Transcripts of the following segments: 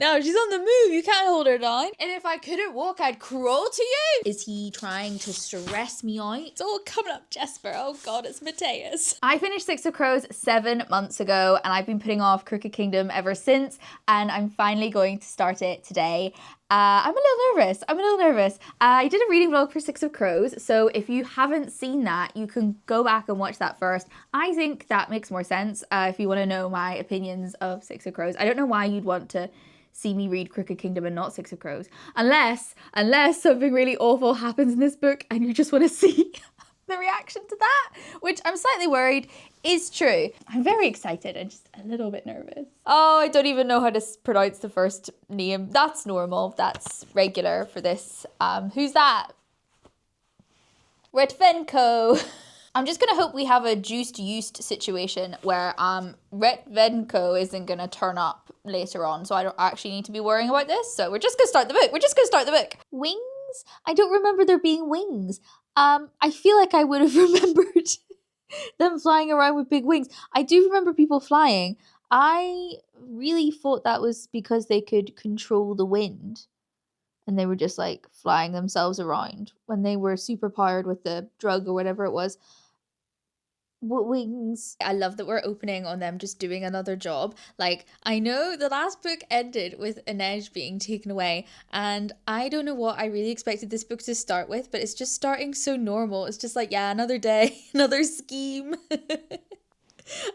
No, she's on the move. You can't hold her down. And if I couldn't walk, I'd crawl to you. Is he trying to stress me out? It's all coming up, Jesper. Oh God, it's Matthias. I finished Six of Crows 7 months ago, and I've been putting off Crooked Kingdom ever since, and I'm finally going to start it today. I'm a little nervous. I did a reading vlog for Six of Crows, so if you haven't seen that, you can go back and watch that first. I think that makes more sense if you want to know my opinions of Six of Crows. I don't know why you'd want to see me read Crooked Kingdom and not Six of Crows, unless something really awful happens in this book and you just want to see the reaction to that, which I'm slightly worried is true. I'm very excited and just a little bit nervous. Oh, I don't even know how to pronounce the first name. That's normal. That's regular for this. Who's that? Retvenko. I'm just going to hope we have a juiced used situation where Retvenko isn't going to turn up later on, so I don't actually need to be worrying about this. So we're just going to start the book. Wings? I don't remember there being wings. I feel like I would have remembered them flying around with big wings. I do remember people flying. I really thought that was because they could control the wind and they were just like flying themselves around when they were super powered with the drug or whatever it was. Wings. I love that we're opening on them just doing another job. Like, I know the last book ended with Inej being taken away, and I don't know what I really expected this book to start with, but it's just starting so normal. It's just like, yeah, another day, another scheme.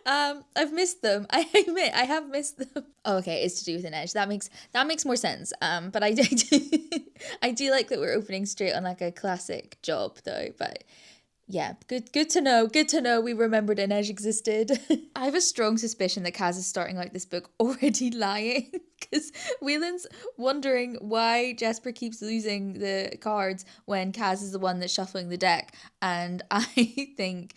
I've missed them. I admit I have missed them. Oh, okay, it's to do with Inej. That makes more sense. But I do like that we're opening straight on like a classic job though, but yeah, good to know. Good to know we remembered Inej existed. I have a strong suspicion that Kaz is starting out this book already lying, because Wayland's wondering why Jesper keeps losing the cards when Kaz is the one that's shuffling the deck. And I think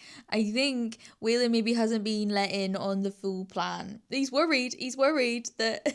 Wayland maybe hasn't been let in on the full plan. He's worried that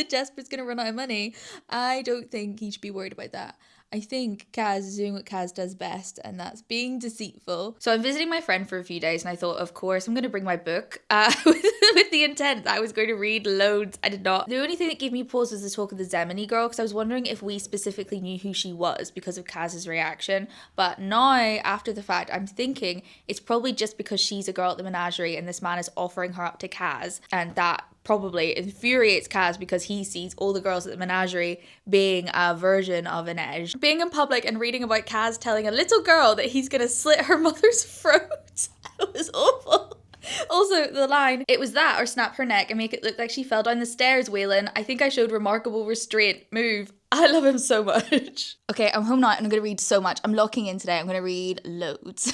Jesper's gonna run out of money. I don't think he should be worried about that. I think Kaz is doing what Kaz does best, and that's being deceitful. So I'm visiting my friend for a few days, and I thought, of course, I'm going to bring my book with the intent that I was going to read loads. I did not. The only thing that gave me pause was the talk of the Zemini girl, because I was wondering if we specifically knew who she was because of Kaz's reaction. But now, after the fact, I'm thinking it's probably just because she's a girl at the menagerie, and this man is offering her up to Kaz, and that probably infuriates Kaz because he sees all the girls at the menagerie being a version of Inej. Being in public and reading about Kaz telling a little girl that he's gonna slit her mother's throat. It was awful. Also, the line, "It was that or snap her neck and make it look like she fell down the stairs, Waylon. I think I showed remarkable restraint. Move." I love him so much. Okay, I'm home now and I'm going to read so much. I'm locking in today. I'm going to read loads.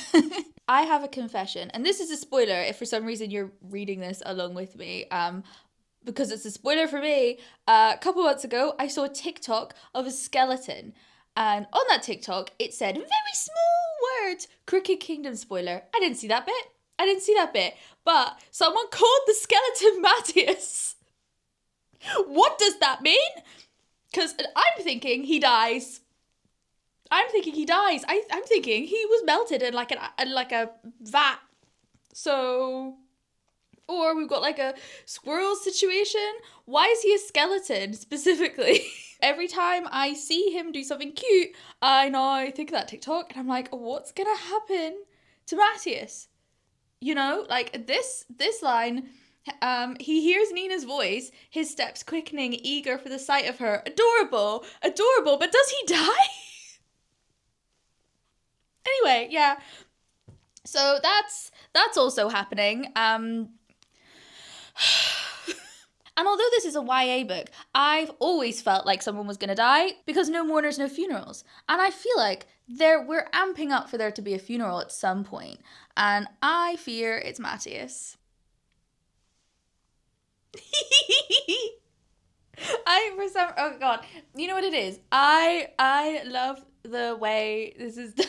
I have a confession, and this is a spoiler if for some reason you're reading this along with me. Because it's a spoiler for me. A couple months ago, I saw a TikTok of a skeleton. And on that TikTok, it said, very small words, Crooked Kingdom spoiler. I didn't see that bit. But someone called the skeleton Matthias. What does that mean? Because I'm thinking he dies. I'm thinking he was melted in like a vat. So... Or we've got like a squirrel situation. Why is he a skeleton specifically? Every time I see him do something cute, I now think of that TikTok and I'm like, what's gonna happen to Matthias? You know, like this line, he hears Nina's voice, his steps quickening, eager for the sight of her. Adorable, but does he die? Anyway, yeah. So that's also happening. And although this is a YA book, I've always felt like someone was going to die because no mourners, no funerals. And I feel like we're amping up for there to be a funeral at some point. And I fear it's Matthias. Oh God, you know what it is? I love the way this is done.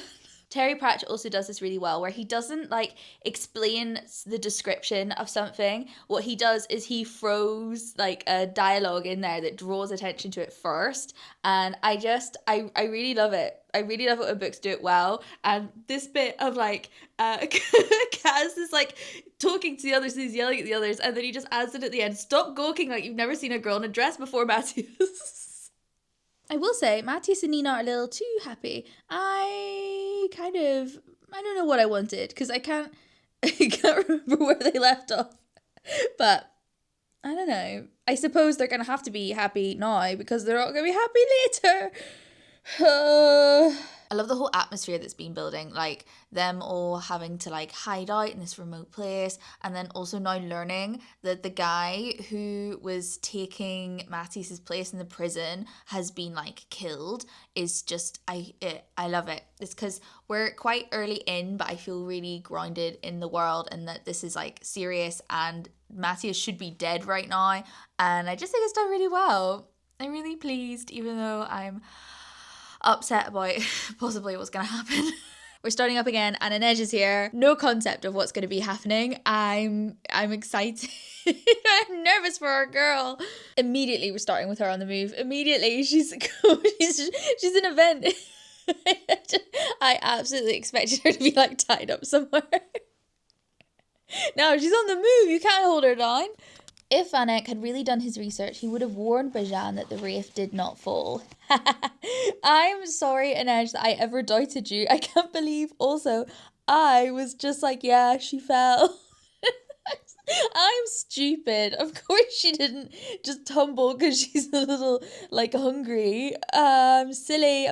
Terry Pratchett also does this really well, where he doesn't like explain the description of something. What he does is he throws like a dialogue in there that draws attention to it first, and I really love it. I really love it when books do it well. And this bit of like Kaz is like talking to the others, he's yelling at the others, and then he just adds it at the end, "Stop gawking like you've never seen a girl in a dress before, Matthias." I will say, Matthias and Nina are a little too happy. I don't know what I wanted, because I can't remember where they left off. But I don't know. I suppose they're going to have to be happy now, because they're not going to be happy later. I love the whole atmosphere that's been building, like them all having to like hide out in this remote place, and then also now learning that the guy who was taking Matisse' place in the prison has been like killed is just I love it. It's because we're quite early in, but I feel really grounded in the world, and that this is like serious, and Matthias should be dead right now, and I just think it's done really well. I'm really pleased, even though I'm upset about possibly what's going to happen. We're starting up again, and Inej is here. No concept of what's going to be happening. I'm excited. I'm nervous for our girl. Immediately we're starting with her on the move. Immediately she's an event. I absolutely expected her to be like tied up somewhere. No, she's on the move. You can't hold her down. If Van Eyck had really done his research, he would have warned Bajan that the wraith did not fall. I'm sorry, Inej, that I ever doubted you. I can't believe also I was just like, yeah, she fell. I'm stupid. Of course she didn't just tumble because she's a little like hungry. I'm silly.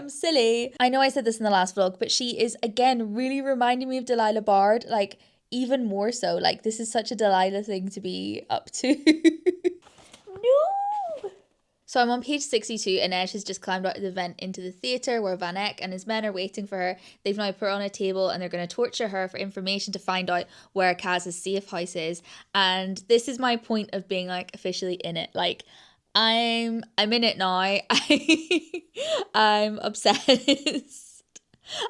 I know I said this in the last vlog, but she is again really reminding me of Delilah Bard, like even more so. Like this is such a Delilah thing to be up to. No. So I'm on page 62, and Inej has just climbed out of the vent into the theatre where Van Eyck and his men are waiting for her. They've now put her on a table, and they're going to torture her for information to find out where Kaz's safe house is. And this is my point of being like officially in it. Like I'm in it now. I'm obsessed.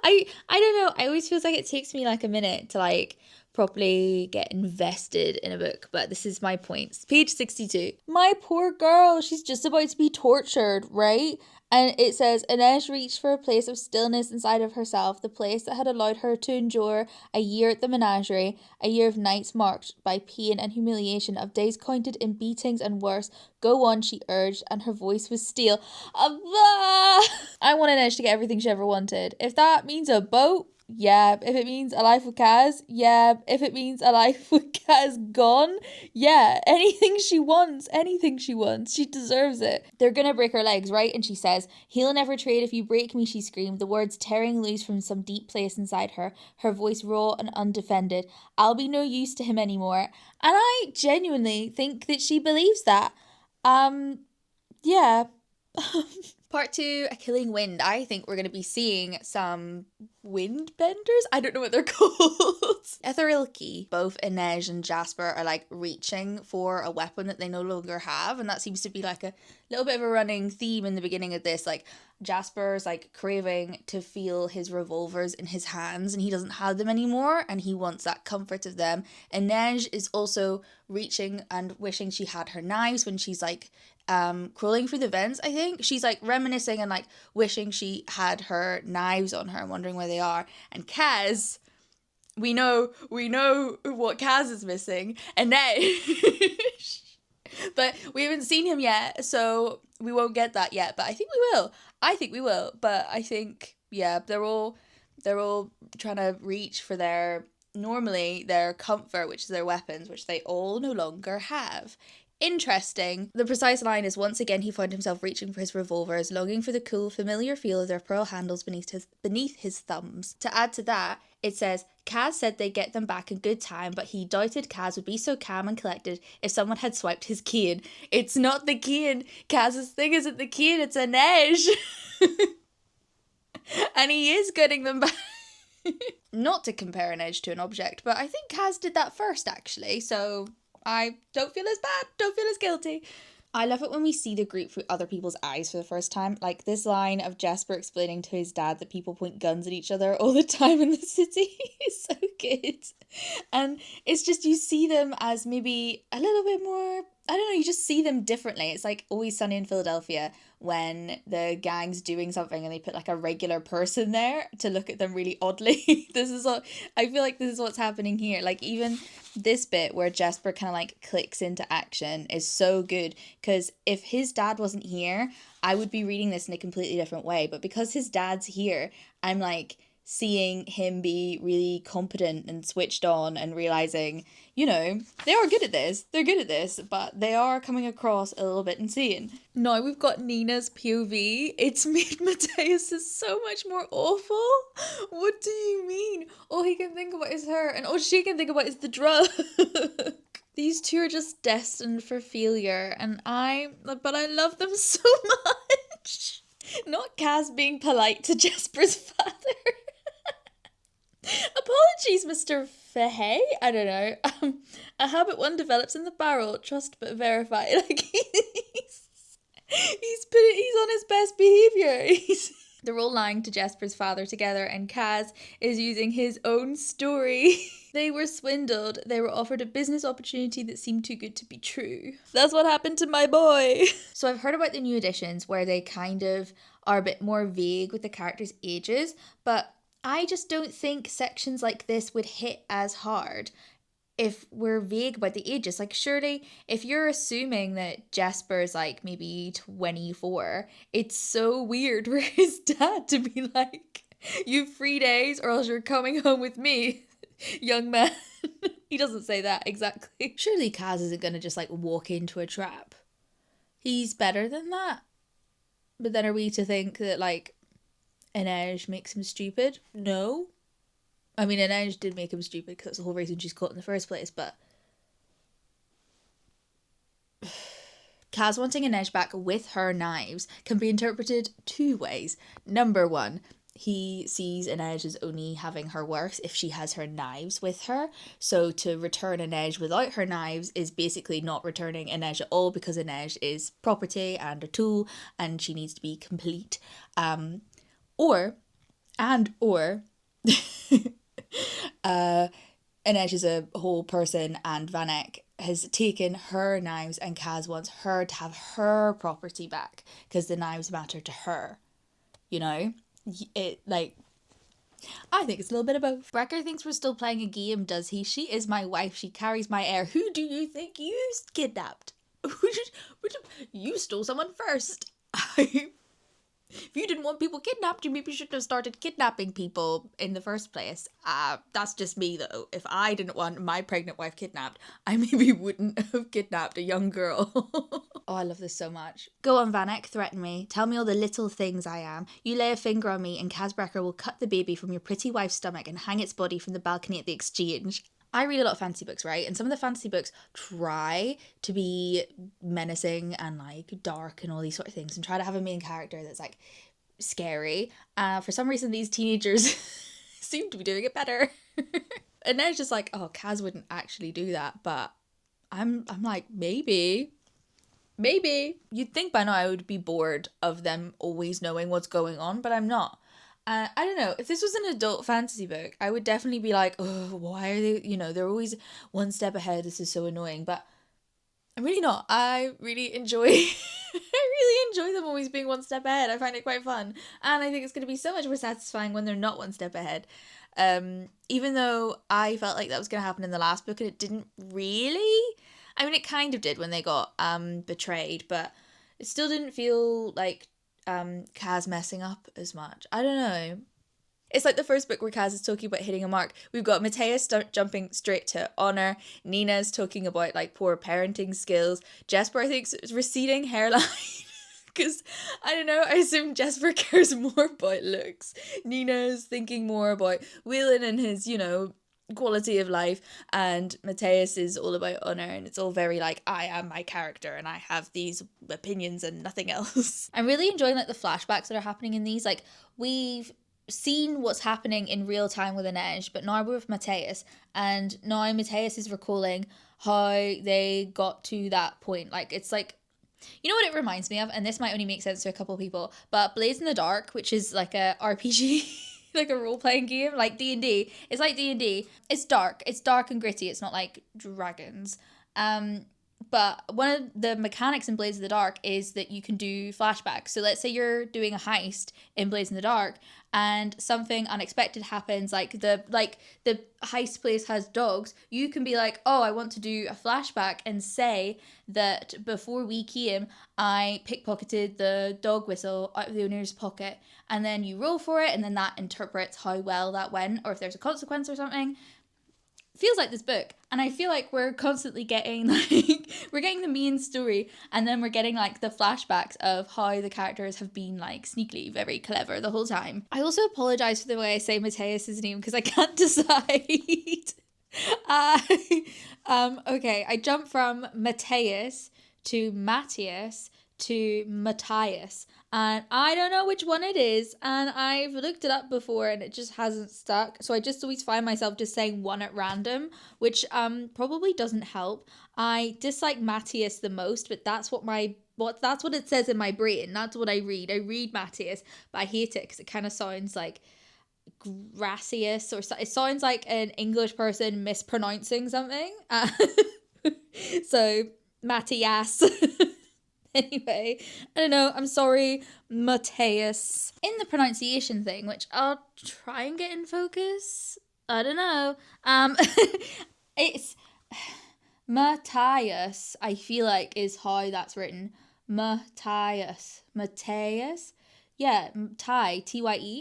I don't know. I always feels like it takes me like a minute to like properly get invested in a book, but this is my point. Page 62. My poor girl, she's just about to be tortured, right? And it says, Inej reached for a place of stillness inside of herself, the place that had allowed her to endure a year at the menagerie, a year of nights marked by pain and humiliation, of days counted in beatings and worse. Go on, she urged, and her voice was steel. I want Inej to get everything she ever wanted. If that means a boat, yeah. If it means a life with Kaz, yeah. If it means a life with Kaz gone, yeah. Anything she wants, she deserves it. They're gonna break her legs, right? And she says, he'll never trade if you break me, she screamed, the words tearing loose from some deep place inside her, her voice raw and undefended. I'll be no use to him anymore. And I genuinely think that she believes that. Yeah. Part 2, A Killing Wind. I think we're going to be seeing some wind benders. I don't know what they're called. Etherilki. Both Inej and Jesper are like reaching for a weapon that they no longer have, and that seems to be like a little bit of a running theme in the beginning of this. Like Jasper's like craving to feel his revolvers in his hands, and he doesn't have them anymore, and he wants that comfort of them. Inej is also reaching and wishing she had her knives when she's like crawling through the vents. I think she's like reminiscing and like wishing she had her knives on her and wondering where they are. And Kaz, we know what Kaz is missing, and but we haven't seen him yet, so we won't get that yet, but I think we will. But I think, yeah, they're all trying to reach for their comfort, which is their weapons, which they all no longer have. Interesting. The precise line is, once again he found himself reaching for his revolvers, longing for the cool, familiar feel of their pearl handles beneath his thumbs. To add to that, it says, Kaz said they'd get them back in good time, but he doubted Kaz would be so calm and collected if someone had swiped his cane. It's not the cane. Kaz's thing isn't the cane, it's Inej. And he is getting them back. Not to compare Inej to an object, but I think Kaz did that first, actually, so I don't feel as bad, don't feel as guilty. I love it when we see the group through other people's eyes for the first time. Like this line of Jesper explaining to his dad that people point guns at each other all the time in the city is so good. And it's just you see them as maybe a little bit more, I don't know, you just see them differently. It's like Always Sunny in Philadelphia when the gang's doing something and they put like a regular person there to look at them really oddly. This is what I feel like this is what's happening here. Like even this bit where Jesper kind of like clicks into action is so good, because if his dad wasn't here, I would be reading this in a completely different way. But because his dad's here, I'm like seeing him be really competent and switched on and realizing, you know, they are good at this. They're good at this, but they are coming across a little bit insane. Now we've got Nina's POV. It's made Mateus is so much more awful. What do you mean? All he can think about is her, and all she can think about is the drug. These two are just destined for failure, but I love them so much. Not Kaz being polite to Jesper's father. Apologies, Mr. Fahey. I don't know. A habit one develops in the barrel. Trust but verify. Like he's on his best behavior. They're all lying to Jesper's father together, and Kaz is using his own story. They were swindled. They were offered a business opportunity that seemed too good to be true. That's what happened to my boy. So I've heard about the new editions where they kind of are a bit more vague with the characters' ages, but I just don't think sections like this would hit as hard if we're vague about the ages. Like surely if you're assuming that Jesper's like maybe 24, it's so weird for his dad to be like, you've 3 days or else you're coming home with me, young man. He doesn't say that exactly. Surely Kaz isn't gonna just like walk into a trap. He's better than that. But then are we to think that like Inej makes him stupid? No. I mean, Inej did make him stupid because that's the whole reason she's caught in the first place, but Kaz wanting Inej back with her knives can be interpreted 2 ways. Number 1, he sees Inej as only having her worth if she has her knives with her. So to return Inej without her knives is basically not returning Inej at all, because Inej is property and a tool and she needs to be complete. Or Inej is a whole person and Vanek has taken her knives and Kaz wants her to have her property back because the knives matter to her. You know? It like, I think it's a little bit of both. Brecker thinks we're still playing a game, does he? She is my wife. She carries my heir. Who do you think you kidnapped? You stole someone first. If you didn't want people kidnapped, you maybe shouldn't have started kidnapping people in the first place. That's just me though. If I didn't want my pregnant wife kidnapped, I maybe wouldn't have kidnapped a young girl. Oh, I love this so much. Go on, Vanek, threaten me. Tell me all the little things I am. You lay a finger on me and Kaz Brecker will cut the baby from your pretty wife's stomach and hang its body from the balcony at the exchange. I read a lot of fantasy books, right? And some of the fantasy books try to be menacing and like dark and all these sort of things and try to have a main character that's like scary. For some reason, these teenagers seem to be doing it better. And then it's just like, oh, Kaz wouldn't actually do that, but I'm like, maybe. You'd think by now I would be bored of them always knowing what's going on, but I'm not. I don't know, if this was an adult fantasy book, I would definitely be like, oh, why are they, they're always one step ahead, this is so annoying, but I'm really not. I really enjoy them always being one step ahead. I find it quite fun, and I think it's going to be so much more satisfying when they're not one step ahead. Even though I felt like that was going to happen in the last book, and it didn't really. I mean, it kind of did when they got betrayed, but it still didn't feel like Kaz messing up as much. I don't know. It's like the first book where Kaz is talking about hitting a mark. We've got Mateus jumping straight to honour. Nina's talking about like poor parenting skills. Jesper, I think, is receding hairline. Because, I don't know, I assume Jesper cares more about looks. Nina's thinking more about Waylon and his, quality of life, and Mateus is all about honour, and it's all very like, I am my character and I have these opinions and nothing else. I'm really enjoying like the flashbacks that are happening in these. Like, we've seen what's happening in real time with Inej, but now we're with Mateus, and now Mateus is recalling how they got to that point. Like, it's like You know what it reminds me of? And this might only make sense to a couple of people, but Blades in the Dark, which is like a RPG, like a role-playing game, like D&D. It's like D&D. It's dark. It's dark and gritty. It's not like dragons. But one of the mechanics in Blades in the Dark is that you can do flashbacks. So let's say you're doing a heist in Blades in the Dark and something unexpected happens, like the heist place has dogs. You can be like, oh, I want to do a flashback and say that before we came, I pickpocketed the dog whistle out of the owner's pocket. And then you roll for it, and then that interprets how well that went, or if there's a consequence or something. Feels like this book, and I feel like we're constantly getting like we're getting the main story, and then we're getting like the flashbacks of how the characters have been like sneakily very clever the whole time. I also apologize for the way I say Mateus's name because I can't decide. Okay, I jumped from Mateus to Matthias to Matthias, and I don't know which one it is, and I've looked it up before and it just hasn't stuck, so I just always find myself just saying one at random, which probably doesn't help. I dislike Matthias the most, but that's what it says in my brain. That's what I read Matthias, but I hate it because it kind of sounds like Gracious, or it sounds like an English person mispronouncing something. So Matthias. Anyway, I don't know, I'm sorry, Mateus. In the pronunciation thing, which I'll try and get in focus, I don't know, it's Matthias, I feel like is how that's written. Matthias. Yeah, Tye,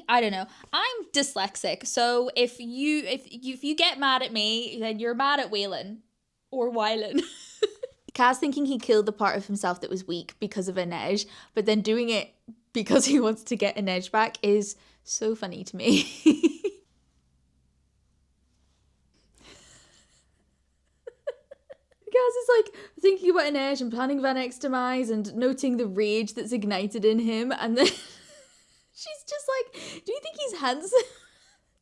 I don't know. I'm dyslexic, so if you get mad at me, then you're mad at Waylon. Or Wylan. Kaz thinking he killed the part of himself that was weak because of Inej, but then doing it because he wants to get Inej back is so funny to me. Kaz is like thinking about Inej and planning Vanek's demise and noting the rage that's ignited in him, and then she's just like, do you think he's handsome?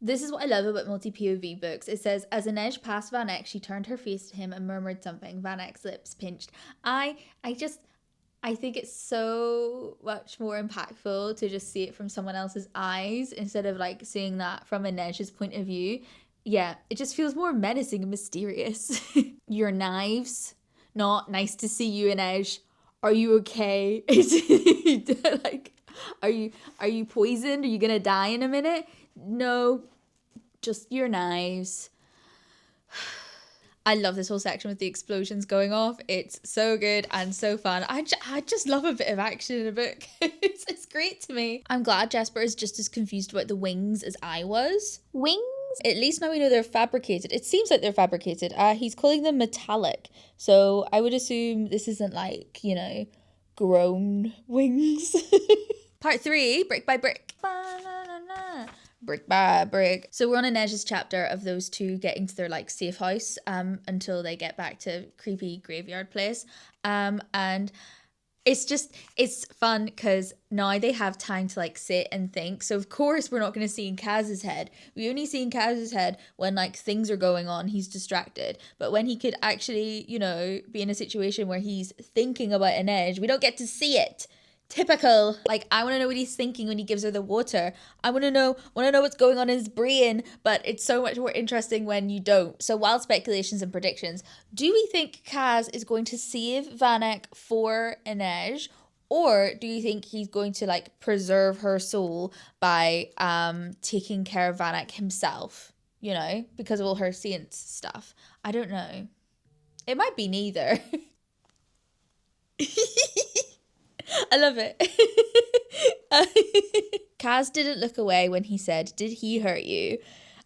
This is what I love about multi-POV books. It says, as Inej passed Vanek, she turned her face to him and murmured something. Vanek's lips pinched. I think it's so much more impactful to just see it from someone else's eyes instead of like seeing that from Inej's point of view. Yeah, it just feels more menacing and mysterious. Your knives. Not nice to see you, Inej. Are you okay? Like, are you poisoned? Are you gonna die in a minute? No, just your knives. I love this whole section with the explosions going off. It's so good and so fun. I just love a bit of action in a book. It's great to me. I'm glad Jesper is just as confused about the wings as I was. Wings? At least now we know they're fabricated. It seems like they're fabricated. He's calling them metallic. So I would assume this isn't like, grown wings. Part 3, brick by brick. Ba-na-na-na. Brick by brick. So we're on Inej's chapter of those two getting to their like safe house until they get back to creepy graveyard place. And it's fun because now they have time to like sit and think. So of course we're not going to see in Kaz's head. We only see in Kaz's head when like things are going on, he's distracted. But when he could actually, be in a situation where he's thinking about Inej, we don't get to see it. Typical. Like, I want to know what he's thinking when he gives her the water. I want to know what's going on in his brain, but it's so much more interesting when you don't. So wild speculations and predictions. Do we think Kaz is going to save Vanek for Inej? Or do you think he's going to like preserve her soul by taking care of Vanek himself? Because of all her saint stuff. I don't know. It might be neither. I love it. Kaz didn't look away when he said, "Did he hurt you?"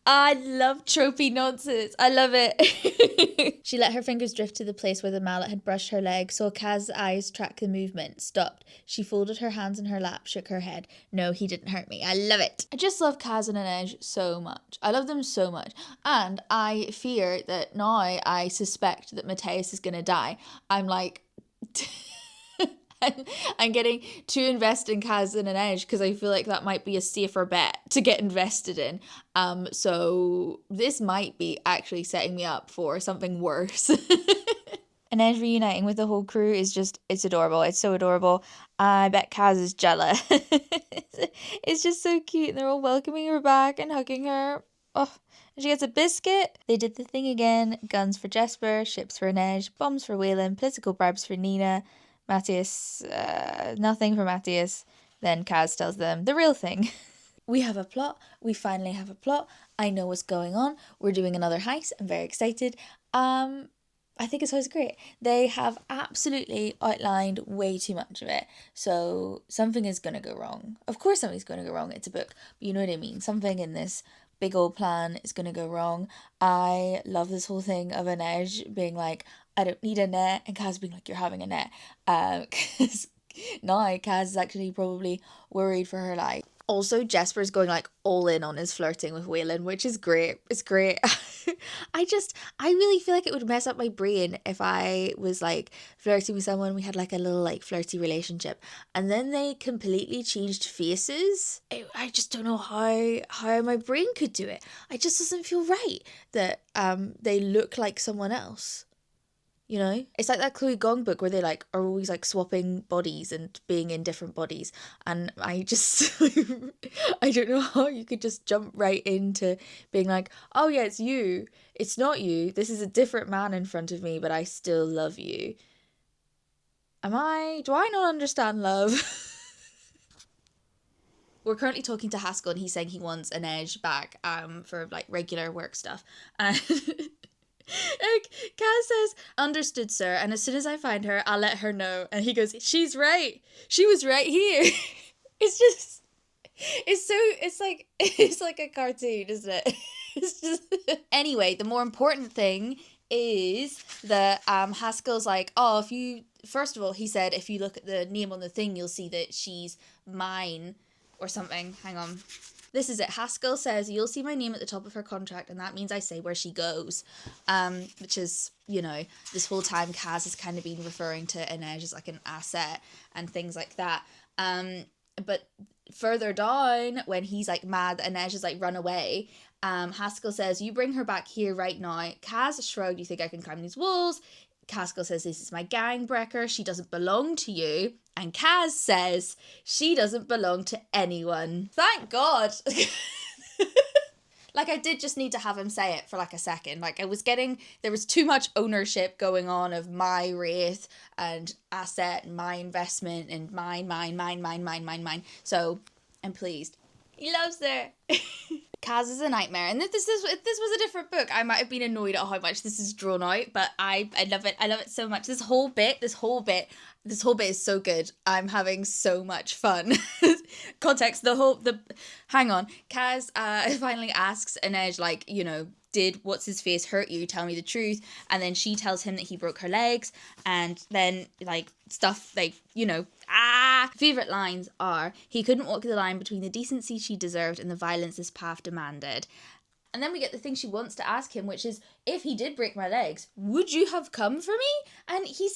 I love tropey nonsense. I love it. She let her fingers drift to the place where the mallet had brushed her leg, saw Kaz's eyes track the movement, stopped. She folded her hands in her lap, shook her head. No, he didn't hurt me. I love it. I just love Kaz and Inej so much. I love them so much. And I fear that now I suspect that Mateus is going to die. I'm like... I'm getting too invested in Kaz and Inej because I feel like that might be a safer bet to get invested in. So this might be actually setting me up for something worse. And then reuniting with the whole crew is just, it's adorable. It's so adorable. I bet Kaz is jealous. It's just so cute. And they're all welcoming her back and hugging her. Oh, she gets a biscuit. They did the thing again. Guns for Jesper, ships for Inej, bombs for Waylon, political bribes for Nina. Matthias, nothing for Matthias. Then Kaz tells them the real thing. We have a plot. We finally have a plot. I know what's going on. We're doing another heist. I'm very excited. I think it's always great. They have absolutely outlined way too much of it. So something is going to go wrong. Of course something's going to go wrong. It's a book. But you know what I mean? Something in this big old plan is going to go wrong. I love this whole thing of Inej being like, I don't need a net. And Kaz being like, you're having a net. Because now Kaz is actually probably worried for her life. Also, Jesper's going like all in on his flirting with Waylon, which is great. It's great. I really feel like it would mess up my brain if I was like flirting with someone. We had like a little like flirty relationship and then they completely changed faces. I just don't know how my brain could do it. It just doesn't feel right that they look like someone else. You know, it's like that Chloe Gong book where they like are always like swapping bodies and being in different bodies, and I just I don't know how you could just jump right into being like, oh yeah, it's you, it's not you, this is a different man in front of me, but I still love you. Do I not understand love? We're currently talking to Haskell and he's saying he wants Inej back for like regular work stuff, and like Kaz says, understood, sir, and as soon as I find her I'll let her know. And he goes, she's right, she was right here. It's just, it's like a cartoon, isn't it? It's just anyway, the more important thing is that Haskell's like, oh, if you, first of all, he said if you look at the name on the thing you'll see that she's mine or something. Hang on. This is it. Haskell says, you'll see my name at the top of her contract, and that means I say where she goes. Which is, you know, this whole time Kaz has kind of been referring to Inej as like an asset and things like that. But further down, when he's like mad that Inej has like run away, Haskell says, you bring her back here right now. Kaz shrugged, you think I can climb these walls? Haskell says, this is my gang breaker, she doesn't belong to you. And Kaz says, she doesn't belong to anyone. Thank God. Like, I did just need to have him say it for like a second. Like, there was too much ownership going on of my wraith and asset and my investment and mine. So I'm pleased. He loves her. Kaz is a nightmare, and if this was a different book, I might have been annoyed at how much this is drawn out, but I love it. I love it so much. This whole bit is so good. I'm having so much fun. Context, hang on. Kaz finally asks Inej, like, you know, did what's his face hurt you? Tell me the truth. And then she tells him that he broke her legs, and then like stuff like, you know, favorite lines are, he couldn't walk the line between the decency she deserved and the violence this path demanded. And then we get the thing she wants to ask him, which is, if he did break my legs, would you have come for me? And he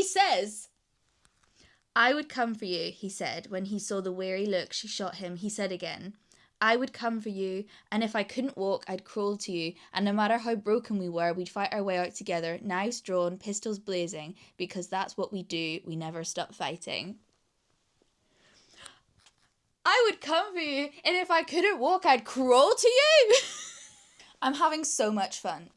says, I would come for you, he said. When he saw the wary look she shot him, he said again, I would come for you, and if I couldn't walk, I'd crawl to you, and no matter how broken we were, we'd fight our way out together, knives drawn, pistols blazing, because that's what we do, we never stop fighting. I would come for you, and if I couldn't walk, I'd crawl to you. I'm having so much fun.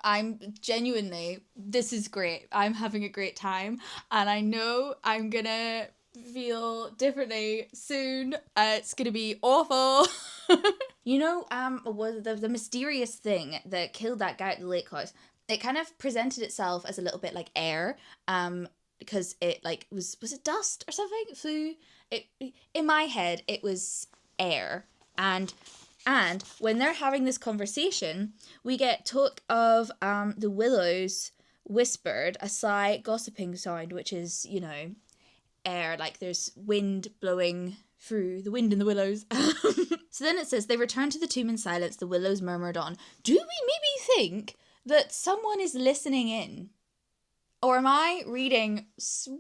This is great. I'm having a great time, and I know I'm gonna feel differently soon. It's gonna be awful. You know, was the mysterious thing that killed that guy at the lake house, it kind of presented itself as a little bit like air, because it like was it dust or something? Flew it in my head, it was air. And when they're having this conversation, we get talk of the willows whispered, a slight gossiping sound, which is, you know, air, like there's wind blowing through the wind in the willows. So then it says, they returned to the tomb in silence, the willows murmured on. Do we maybe think that someone is listening in? Or am I reading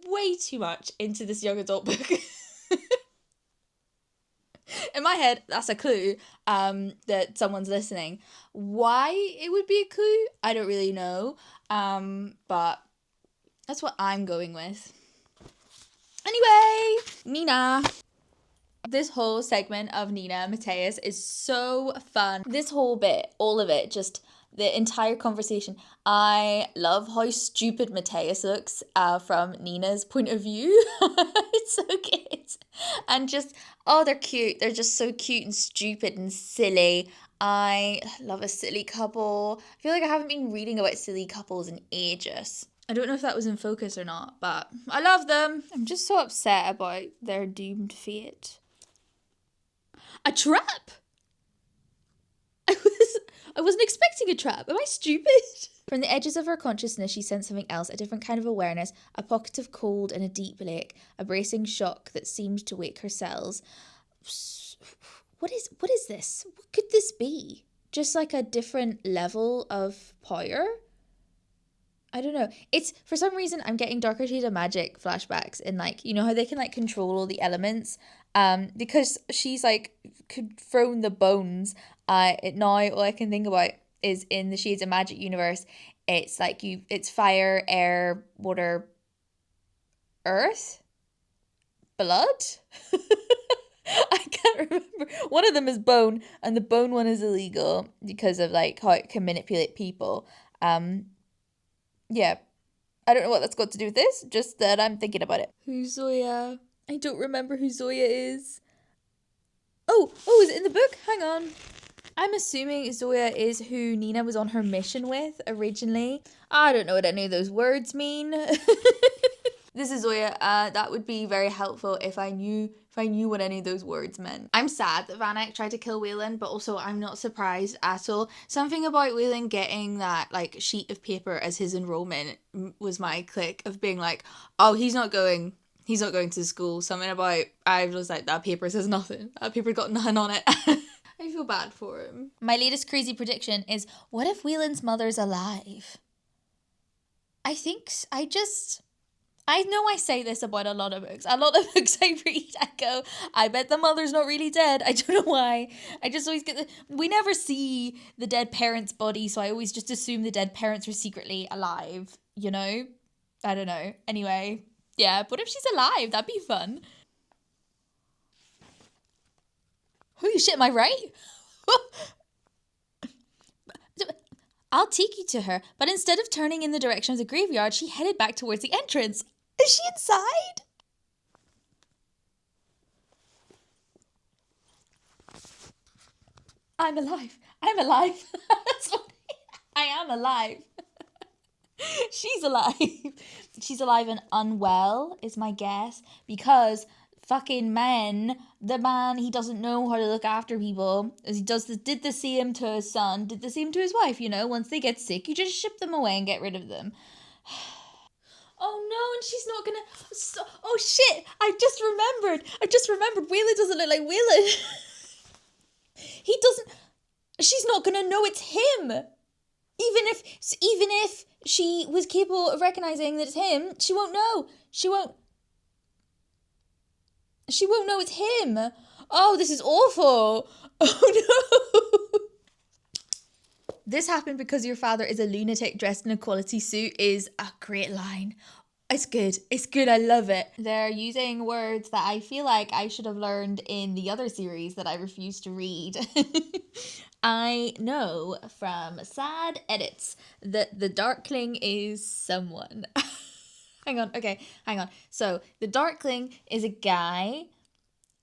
way too much into this young adult book? In my head, that's a clue, that someone's listening. Why it would be a clue, I don't really know. But That's what I'm going with. Anyway, Nina. This whole segment of Nina Mateus is so fun. This whole bit, all of it, just the entire conversation. I love how stupid Mateus looks from Nina's point of view. It's so cute. And just, oh, they're cute. They're just so cute and stupid and silly. I love a silly couple. I feel like I haven't been reading about silly couples in ages. I don't know if that was in focus or not, but I love them. I'm just so upset about their doomed fate. A trap? I wasn't expecting a trap. Am I stupid? From the edges of her consciousness, she sensed something else, a different kind of awareness, a pocket of cold in a deep lake, a bracing shock that seemed to wake her cells. What is this? What could this be? Just like a different level of power? I don't know. It's, for some reason, I'm getting Darker Shades of Magic flashbacks in, like, you know how they can, like, control all the elements? Because she's, like, thrown the bones. Now all I can think about is in the Shades of Magic universe, it's, like, it's fire, air, water, earth? Blood? I can't remember. One of them is bone, and the bone one is illegal because of, like, how it can manipulate people. Yeah, I don't know what that's got to do with this, just that I'm thinking about it. Who's Zoya? I don't remember who Zoya is. Oh, is it in the book? Hang on. I'm assuming Zoya is who Nina was on her mission with originally. I don't know what any of those words mean. This is Zoya. That would be very helpful if I knew what any of those words meant. I'm sad that Vanek tried to kill Waylon, but also I'm not surprised at all. Something about Waylon getting that, like, sheet of paper as his enrollment was my click of being like, oh, he's not going to school. Something about, I was like, that paper says nothing. That paper got nothing on it. I feel bad for him. My latest crazy prediction is, what if Waylon's mother's alive? I know I say this about a lot of books. A lot of books I read, I go, I bet the mother's not really dead. I don't know why. I just always we never see the dead parent's body, so I always just assume the dead parents are secretly alive, you know? I don't know. Anyway, yeah, what if she's alive? That'd be fun. Holy shit, am I right? I'll take you to her, but instead of turning in the direction of the graveyard, she headed back towards the entrance. Is she inside? I'm alive. I am alive. She's alive. She's alive and unwell, is my guess, because fucking the man, he doesn't know how to look after people. As he did the same to his son, did the same to his wife, you know, once they get sick, you just ship them away and get rid of them. Oh no, and she's not gonna... Oh shit, I just remembered. Waylon doesn't look like Waylon. He doesn't... She's not gonna know it's him. Even if she was capable of recognizing that it's him, she won't know. She won't know it's him. Oh, this is awful. Oh no. This happened because your father is a lunatic dressed in a quality suit is a great line. It's good. I love it. They're using words that I feel like I should have learned in the other series that I refuse to read. I know from sad edits that the Darkling is someone. Hang on. So the Darkling is a guy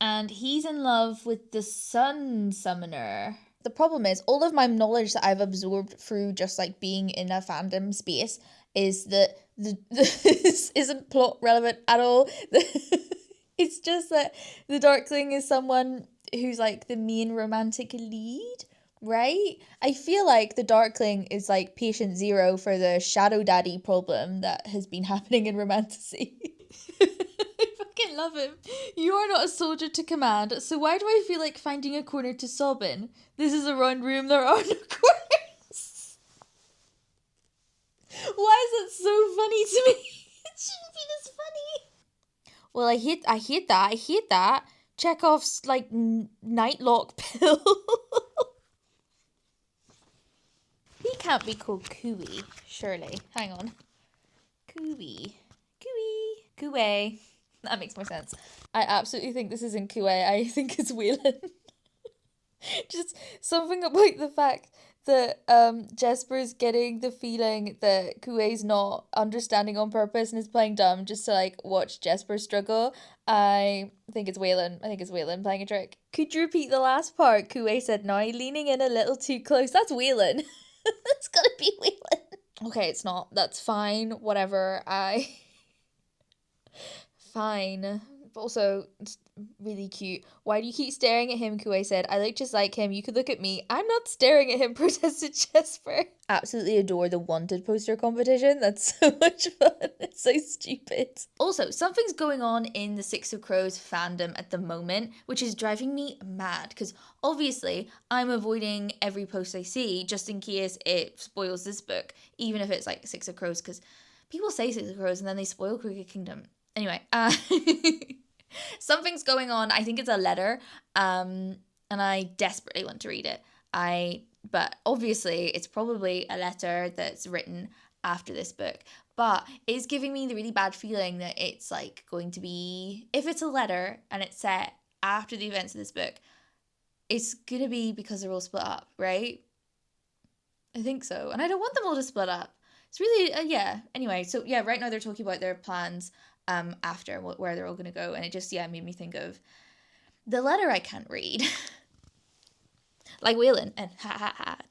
and he's in love with the Sun Summoner. The problem is, all of my knowledge that I've absorbed through just, like, being in a fandom space is that this isn't plot relevant at all. It's just that the Darkling is someone who's, like, the main romantic lead, right? I feel like the Darkling is, like, patient zero for the shadow daddy problem that has been happening in romantasy. I fucking love him. You are not a soldier to command, so why do I feel like finding a corner to sob in? This is a round room, there are no corners. Why is it so funny to me? It shouldn't be this funny. Well, I hate that. Chekhov's, like, nightlock pill. He can't be called Kuwei, surely. Hang on. Kuwei. That makes more sense. I absolutely think this isn't Kuwei. I think it's Wayland. Just something about the fact that Jesper's getting the feeling that Kuwei's not understanding on purpose and is playing dumb just to like watch Jesper struggle. I think it's Wayland. I think it's Wayland playing a trick. Could you repeat the last part? Kuwei said now, leaning in a little too close. That's Wayland. That's gotta be Wayland. Okay, it's not. That's fine. Whatever. Fine. Also, it's really cute. Why do you keep staring at him? Kuwei said. I look just like him. You could look at me. I'm not staring at him, protested Jesper. Absolutely adore the wanted poster competition. That's so much fun. It's so stupid. Also, something's going on in the Six of Crows fandom at the moment, which is driving me mad. Because obviously, I'm avoiding every post I see just in case it spoils this book, even if it's like Six of Crows, because people say Six of Crows and then they spoil Crooked Kingdom. Anyway, something's going on. I think it's a letter, and I desperately want to read it. But obviously it's probably a letter that's written after this book. But it's giving me the really bad feeling that it's like going to be, if it's a letter and it's set after the events of this book, it's gonna be because they're all split up, right? I think so, and I don't want them all to split up. It's really yeah. Anyway, so yeah, right now they're talking about their plans. After where they're all gonna go, and it just made me think of the letter I can't read. Like Wayland and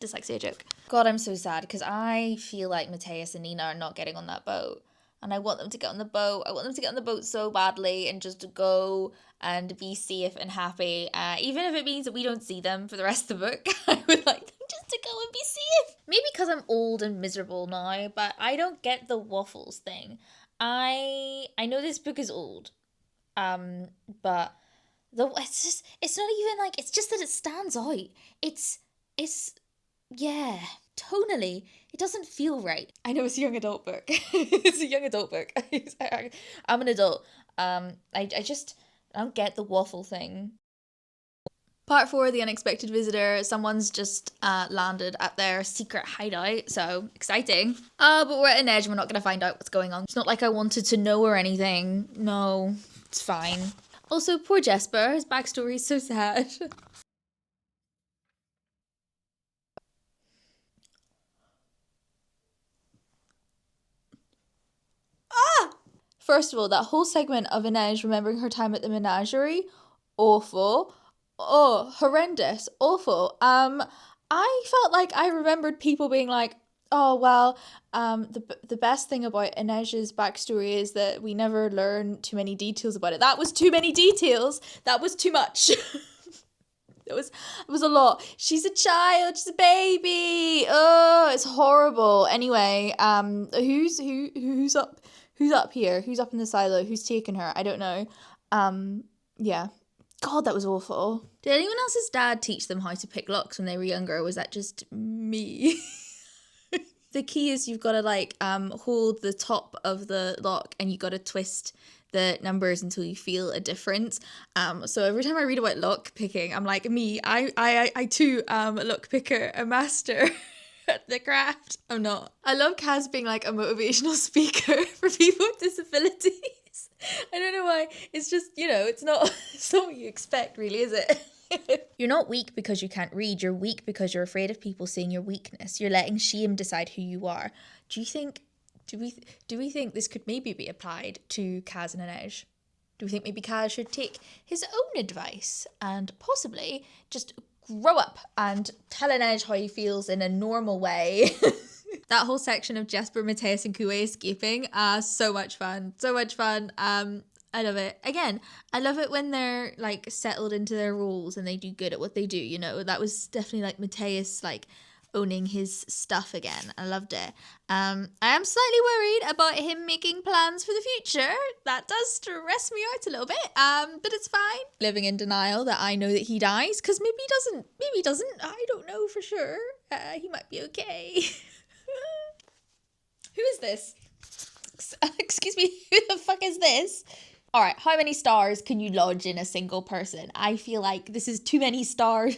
dyslexia joke. God, I'm so sad because I feel like Matthias and Nina are not getting on that boat, and I want them to get on the boat. I want them to get on the boat so badly and just to go and be safe and happy. Even if it means that we don't see them for the rest of the book, I would like them just to go and be safe. Maybe because I'm old and miserable now, but I don't get the waffles thing. I know this book is old, but it's not even like, it's just that it stands out. It's yeah, tonally it doesn't feel right. I know it's a young adult book. It's a young adult book. I'm an adult. I don't get the waffle thing. Part 4, The Unexpected Visitor. Someone's just landed at their secret hideout, so exciting. But we're at an edge and we're not going to find out what's going on. It's not like I wanted to know or anything. No, it's fine. Also, poor Jesper. His backstory is so sad. First of all, that whole segment of Inej remembering her time at the menagerie, awful. Oh, horrendous, awful. I felt like I remembered people being like, oh well, the best thing about Inej's backstory is that we never learn too many details about it. That was too many details. That was too much. It was a lot. She's a child. She's a baby. Oh, it's horrible. Anyway, who's up? Who's up here? Who's up in the silo? Who's taking her? I don't know. Yeah. God, that was awful. Did anyone else's dad teach them how to pick locks when they were younger, or was that just me? The key is you've got to like hold the top of the lock and you got to twist the numbers until you feel a difference. So every time I read about lock picking, I'm like, me, I too am a lock picker, a master at the craft. I'm not. I love Kaz being like a motivational speaker for people with disabilities. I don't know why. It's just, it's not what you expect, really, is it? You're not weak because you can't read. You're weak because you're afraid of people seeing your weakness. You're letting shame decide who you are. Do we think this could maybe be applied to Kaz and Inej? Do we think maybe Kaz should take his own advice and possibly just grow up and tell Inej how he feels in a normal way? That whole section of Jesper, Matthias and Kuwei escaping, so much fun. So much fun. I love it. Again, I love it when they're like settled into their roles and they do good at what they do, That was definitely like Matthias like owning his stuff again. I loved it. I am slightly worried about him making plans for the future. That does stress me out a little bit. But it's fine. Living in denial that I know that he dies, because maybe he doesn't. I don't know for sure. He might be okay. Who is this? Excuse me, who the fuck is this? All right, how many stars can you lodge in a single person? I feel like this is too many stars.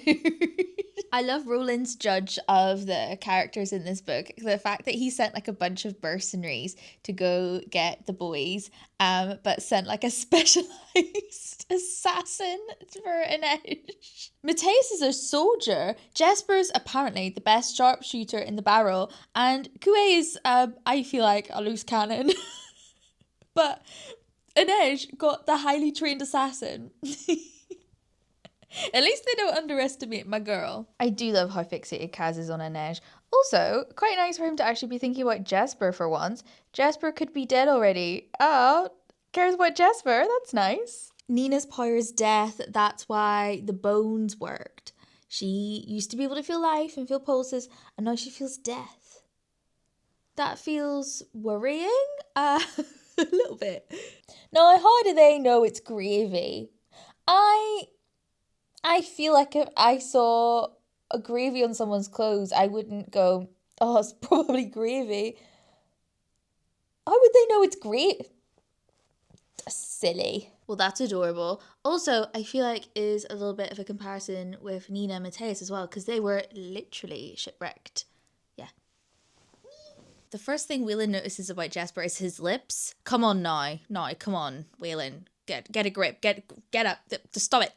I love Roland's judge of the characters in this book. The fact that he sent like a bunch of mercenaries to go get the boys, but sent like a specialized assassin for Inej. Mateus is a soldier. Jesper's apparently the best sharpshooter in the barrel, and Kuwei is, I feel like, a loose cannon. But Inej got the highly trained assassin. At least they don't underestimate my girl. I do love how fixated Kaz is on Inej. Also, quite nice for him to actually be thinking about Jesper for once. Jesper could be dead already. Oh, cares about Jesper? That's nice. Nina's power is death. That's why the bones worked. She used to be able to feel life and feel pulses, and now she feels death. That feels worrying? A little bit. Now, how do they know it's gravy? I feel like if I saw a gravy on someone's clothes, I wouldn't go, oh, it's probably gravy. How would they know it's great? Silly. Well, that's adorable. Also, I feel like is a little bit of a comparison with Nina and Mateus as well, because they were literally shipwrecked. Yeah. The first thing Waylon notices about Jesper is his lips. Come on now. No, come on, Waylon. Get a grip. Get up. Just stop it.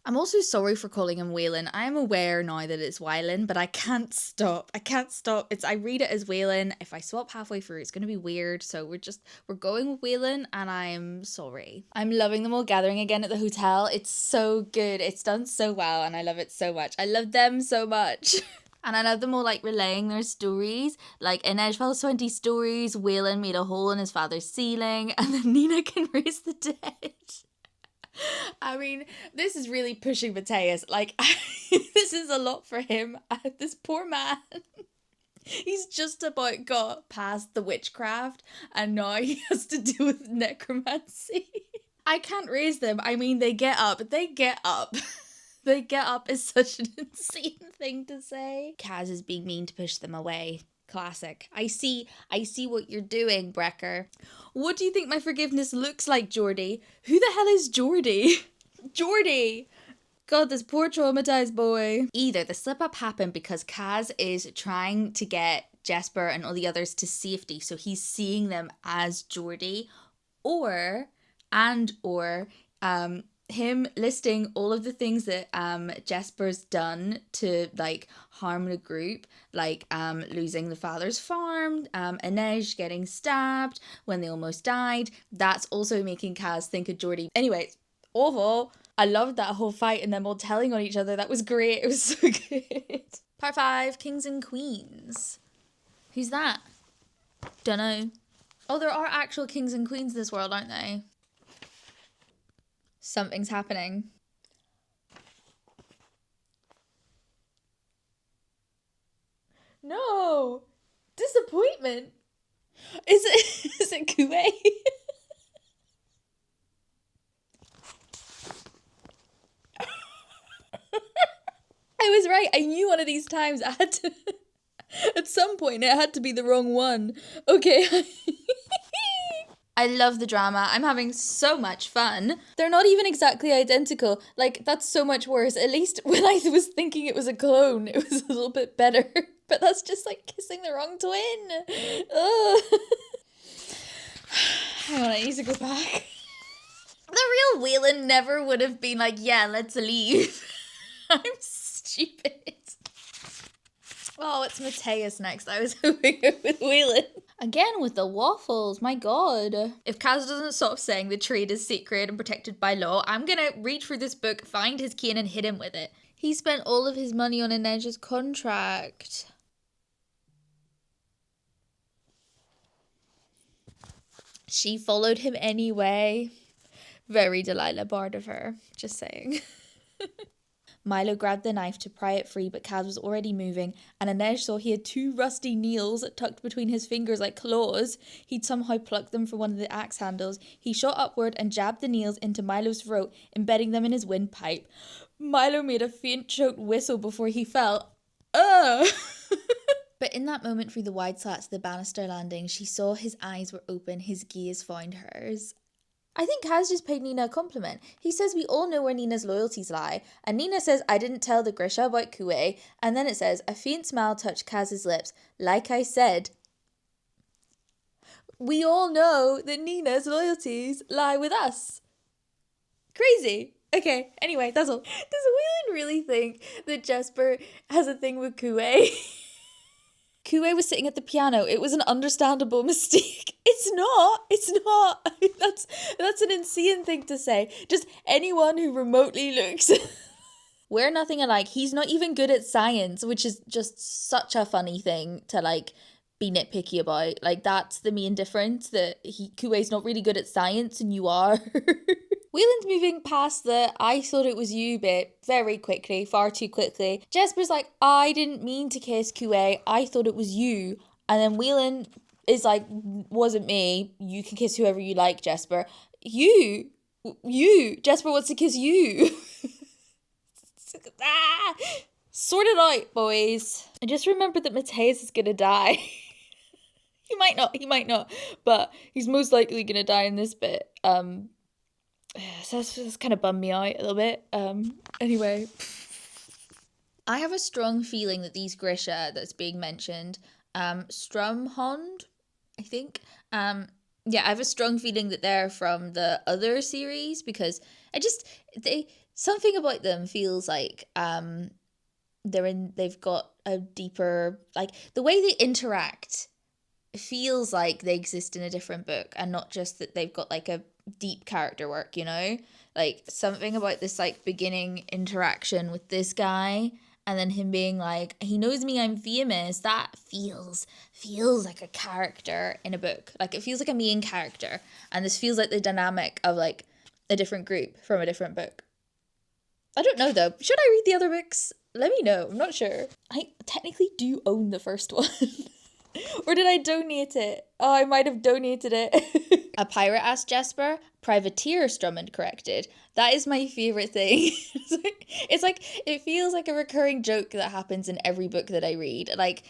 I'm also sorry for calling him Waylon. I am aware now that it's Wylan, but I can't stop. I read it as Waylon. If I swap halfway through, it's going to be weird. So we're going with Waylon, and I'm sorry. I'm loving them all gathering again at the hotel. It's so good. It's done so well, and I love it so much. I love them so much. And I love them all like relaying their stories. Like Inej tells 20 stories, Waylon made a hole in his father's ceiling, and then Nina can raise the dead. I mean, this is really pushing Mateus. Like, this is a lot for him. This poor man. He's just about got past the witchcraft, and now he has to deal with necromancy. I can't raise them. I mean, they get up. They get up. They get up is such an insane thing to say. Kaz is being mean to push them away. Classic. I see what you're doing, Brecker. What do you think my forgiveness looks like, Geordie? Who the hell is Geordie? Geordie! God, this poor traumatized boy. Either the slip-up happened because Kaz is trying to get Jesper and all the others to safety, so he's seeing them as Geordie, or him listing all of the things that Jesper's done to like harm the group, like losing the father's farm, Inej getting stabbed when they almost died. That's also making Kaz think of Geordie. Anyway, it's awful. I loved that whole fight and them all telling on each other. That was great. It was so good. Part 5, Kings and Queens. Who's that? Dunno. Oh, there are actual kings and queens in this world, aren't they? Something's happening. No! Disappointment! Is it Kuwei? I was right. I knew one of these times I had to... At some point, it had to be the wrong one. Okay. I love the drama. I'm having so much fun. They're not even exactly identical. Like, that's so much worse. At least when I was thinking it was a clone, it was a little bit better. But that's just like kissing the wrong twin. Ugh. Hang on, I need to go back. The real Waylon never would have been like, yeah, let's leave. I'm stupid. Oh, it's Mateus next. I was hoping it with Waylon. Again with the waffles, my god. If Kaz doesn't stop saying the trade is sacred and protected by law, I'm gonna read through this book, find his cane and hit him with it. He spent all of his money on Inej's contract. She followed him anyway. Very Delilah Bard of her, just saying. Milo grabbed the knife to pry it free, but Kaz was already moving, and Inej saw he had 2 rusty nails tucked between his fingers like claws. He'd somehow plucked them from one of the axe handles. He shot upward and jabbed the nails into Milo's throat, embedding them in his windpipe. Milo made a faint choked whistle before he fell. Ugh! But in that moment through the wide slats of the banister landing, she saw his eyes were open, his gaze found hers. I think Kaz just paid Nina a compliment. He says we all know where Nina's loyalties lie, and Nina says I didn't tell the Grisha about Kuwei, and then it says a faint smile touched Kaz's lips. Like I said, we all know that Nina's loyalties lie with us. Crazy. Okay, anyway, that's all. Does Whelan really think that Jesper has a thing with Kuwei? Kuwei was sitting at the piano. It was an understandable mistake. It's not. It's not. That's an insane thing to say. Just anyone who remotely looks. We're nothing alike. He's not even good at science, which is just such a funny thing to like be nitpicky about. Like that's the main difference, that Kuwei's not really good at science and you are. Whelan's moving past the I thought it was you bit very quickly, far too quickly. Jesper's like, I didn't mean to kiss Kuwei, I thought it was you. And then Whelan is like, wasn't me, you can kiss whoever you like, Jesper. You, Jesper wants to kiss you. Sort it out, boys. I just remembered that Mateus is gonna die. He might not, but he's most likely gonna die in this bit. So that's kind of bummed me out a little bit. Anyway. I have a strong feeling that these Grisha that's being mentioned, Strumhond, I think. Yeah, I have a strong feeling that they're from the other series because something about them feels like they've got a deeper, like the way they interact feels like they exist in a different book and not just that they've got like a deep character work, you know? Like something about this like beginning interaction with this guy and then him being like, he knows me, I'm famous, that feels like a character in a book. Like it feels like a main character. And this feels like the dynamic of like a different group from a different book. I don't know though. Should I read the other books? Let me know. I'm not sure. I technically do own the first one. Or did I donate it? Oh, I might have donated it. A pirate asked Jesper. Privateer, Strummond corrected. That is my favourite thing. It's like, it feels like a recurring joke that happens in every book that I read. Like,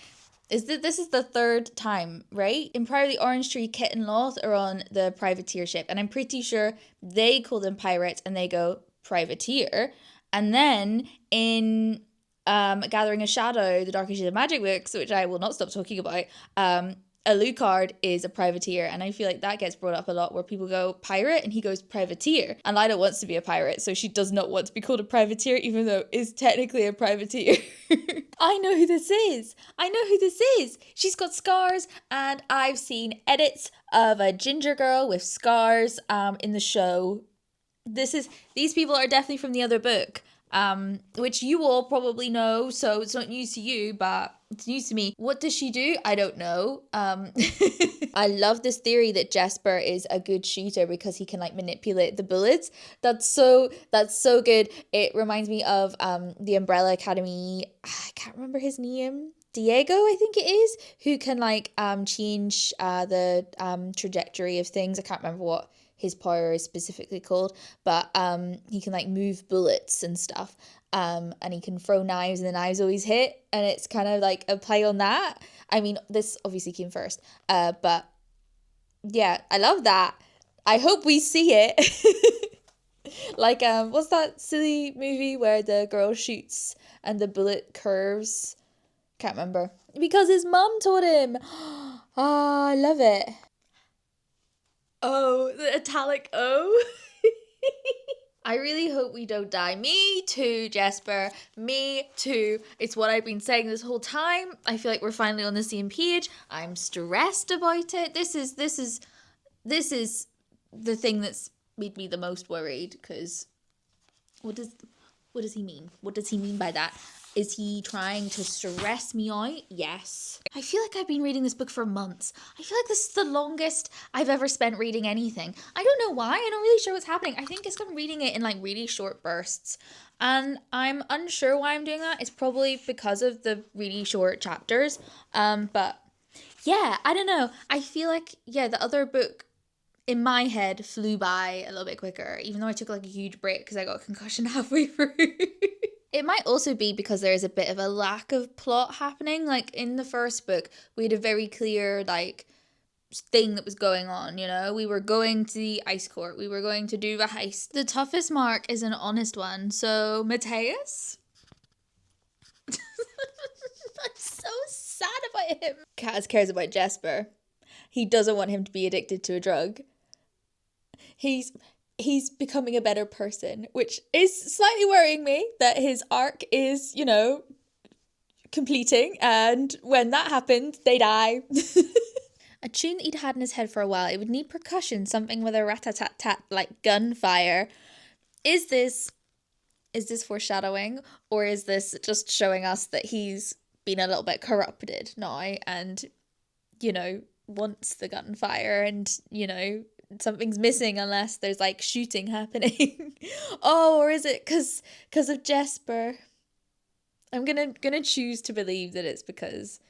this is the third time, right? In Prior of the Orange Tree, Kit and Loth are on the privateer ship. And I'm pretty sure they call them pirates and they go privateer. And then in Gathering a Shadow, the Dark Ages of Magic books, which I will not stop talking about, Alucard is a privateer, and I feel like that gets brought up a lot where people go pirate and he goes privateer, and Lila wants to be a pirate, so she does not want to be called a privateer even though is technically a privateer. I know who this is. She's got scars, and I've seen edits of a ginger girl with scars in the show. These people are definitely from the other book. Which you all probably know, so it's not news to you, but it's news to me. What does she do? I don't know. I love this theory that Jesper is a good shooter because he can like manipulate the bullets. That's so good. It reminds me of the Umbrella Academy. I can't remember his name. Diego, I think it is, who can like change the trajectory of things. I can't remember what his power is specifically called, but he can like move bullets and stuff, and he can throw knives and the knives always hit, and it's kind of like a play on that. I mean, this obviously came first, but yeah, I love that. I hope we see it. Like what's that silly movie where the girl shoots and the bullet curves? Can't remember, because his mum taught him. Oh, I love it. Oh, the italic O. I really hope we don't die. Me too, Jesper. Me too. It's what I've been saying this whole time. I feel like we're finally on the same page. I'm stressed about it. This is the thing that's made me the most worried, because what does he mean? What does he mean by that? Is he trying to stress me out? Yes. I feel like I've been reading this book for months. I feel like this is the longest I've ever spent reading anything. I don't know why. I'm not really sure what's happening. I think it's I'm reading it in like really short bursts. And I'm unsure why I'm doing that. It's probably because of the really short chapters. But yeah, I don't know. I feel like, yeah, the other book in my head flew by a little bit quicker, even though I took like a huge break because I got a concussion halfway through. It might also be because there is a bit of a lack of plot happening. Like in the first book, we had a very clear like thing that was going on, you know? We were going to the ice court. We were going to do the heist. The toughest mark is an honest one. So, Matthias? I'm so sad about him. Kaz cares about Jesper. He doesn't want him to be addicted to a drug. He's becoming a better person, which is slightly worrying me that his arc is, you know, completing, and when that happened, they die. A tune that he'd had in his head for a while, it would need percussion, something with a rat-tat-tat-tat, like gunfire. Is this foreshadowing, or is this just showing us that he's been a little bit corrupted now and, you know, wants the gunfire and, you know, something's missing unless there's like shooting happening? Oh, or is it because of Jesper? I'm gonna choose to believe that it's because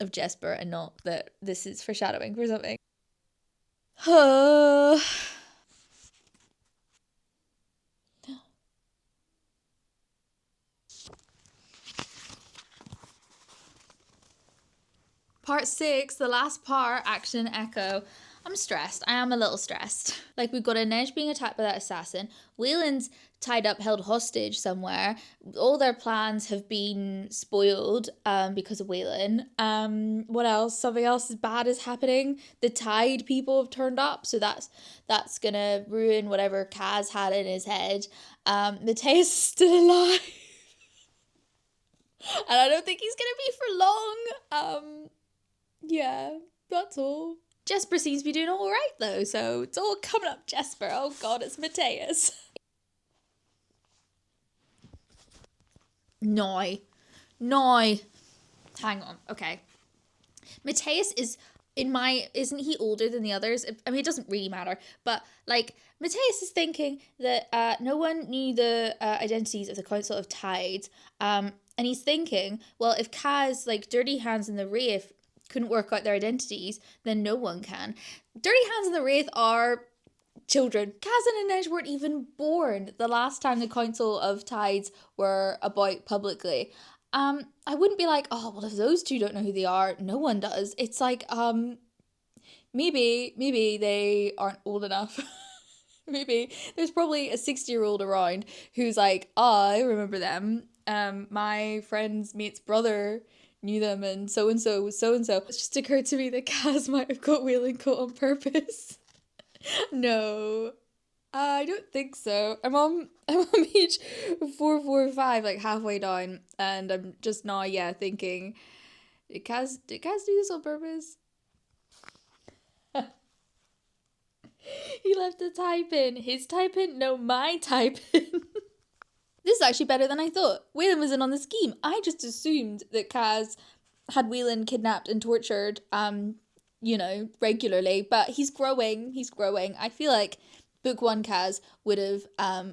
of Jesper and not that this is foreshadowing for something. Part 6, the last part, action echo. I'm stressed. I am a little stressed. Like, we've got Inej being attacked by that assassin. Wayland's tied up, held hostage somewhere. All their plans have been spoiled because of Wayland. What else? Something else bad is happening. The Tide people have turned up, so that's gonna ruin whatever Kaz had in his head. Mateus is still alive. And I don't think he's gonna be for long. Yeah, that's all. Jesper seems to be doing all right, though, so it's all coming up Jesper. Oh, God, it's Matthias. No. Hang on, okay. Matthias isn't he older than the others? I mean, it doesn't really matter, but, like, Matthias is thinking that no one knew the identities of the Council of Tides, and he's thinking, well, if Kaz, like, Dirty Hands and the Wraith couldn't work out their identities, then no one can. Dirty Hands and the Wraith are children. Kaz and Inej weren't even born the last time the Council of Tides were about publicly. I wouldn't be like, oh, well, if those two don't know who they are, no one does. It's like, maybe they aren't old enough. Maybe there's probably a 60-year-old around who's like, oh, I remember them. My friend's mate's brother knew them, and so was so-and-so. It just occurred to me that Kaz might have got Wayland caught on purpose. No, I don't think so. I'm on page 445, like halfway down, and I'm just now, thinking, did Kaz do this on purpose? He left a type in. His type in? No, my type in. This is actually better than I thought. Wayland was in on the scheme. I just assumed that Kaz had Wayland kidnapped and tortured, regularly, but he's growing. I feel like book 1 Kaz would have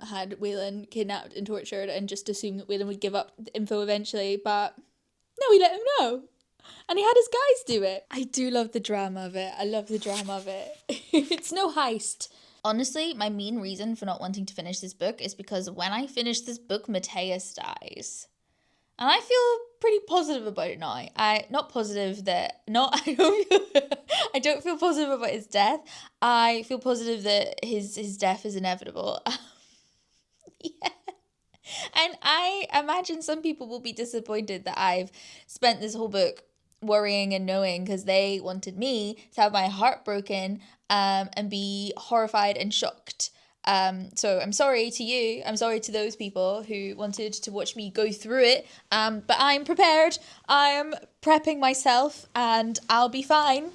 had Wayland kidnapped and tortured and just assumed that Wayland would give up the info eventually, but no, he let him know. And he had his guys do it. I do love the drama of it. I love the drama of it. It's no heist. Honestly, my main reason for not wanting to finish this book is because when I finish this book, Matthias dies. And I feel pretty positive about it now. I don't feel positive about his death. I feel positive that his death is inevitable. Yeah. And I imagine some people will be disappointed that I've spent this whole book worrying and knowing, because they wanted me to have my heart broken and be horrified and shocked. So I'm sorry to you. I'm sorry to those people who wanted to watch me go through it. But I'm prepared. I am prepping myself and I'll be fine.